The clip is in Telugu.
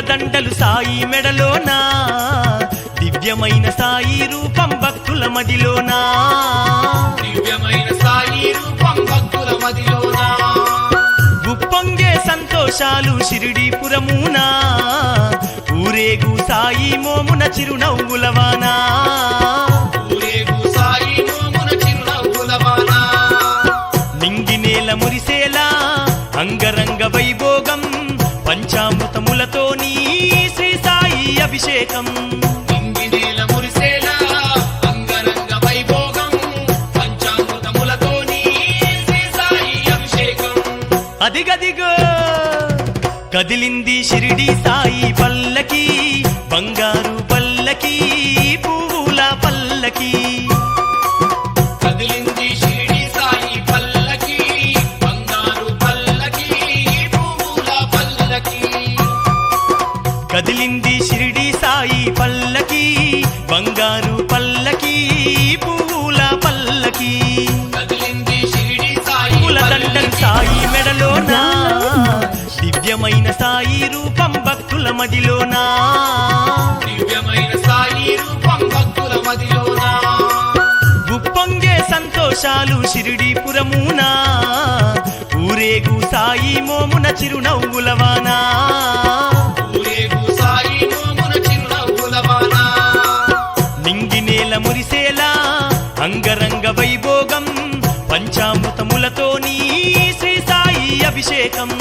పూలదండలు సాయి మెడలోనా దివ్యమైన సాయి రూపం భక్తుల మదిలోనా దివ్యమైన సాయి రూపం భక్తుల మదిలోనా ఉప్పొంగే సంతోషాలు షిరిడీపురమునా ఊరేగు సాయి మోమున చిరునవ్వులవానా ఊరేగు సాయి మోమున చిరునవ్వులవానా నింగినేల మురిసేలా అంగరంగ వైభోగం పంచామృతములతోని శ్రీ సాయి అభిషేకం నింగినేల మురిసేలా అంగరంగ వైభోగం పంచామృతములతోని శ్రీ సాయి అభిషేకం అదిగదిగో కదిలింది షిరిడి సాయి పల్లకి బంగారు పల్లకి పువ్వుల పల్లకి కదిలింది షిరిడి సాయి పల్లకి బంగారు పల్లకి పువ్వుల పల్లకి కదిలింది షిరిడి సాయి పల్లకి బంగారు పల్లకి పువ్వుల పల్లకి కదిలింది షిరిడి సాయి పూలదండలు సాయి మెడలోనా దివ్యమైన సాయి రూపం భక్తుల మదిలోనా దివ్యమైన సాయి రూపం భక్తుల మదిలోనా ఉప్పొంగే సంతోషాలు షిరిడీపురమునా ఊరేగు సాయి మోమున చిరునవ్వులవానా ఊరేగు సాయి మోమున చిరునవ్వులవానా నింగినేల మురిసేలా అంగరంగ వైభోగం పంచామృతములతోని శ్రీ సాయి అభిషేకం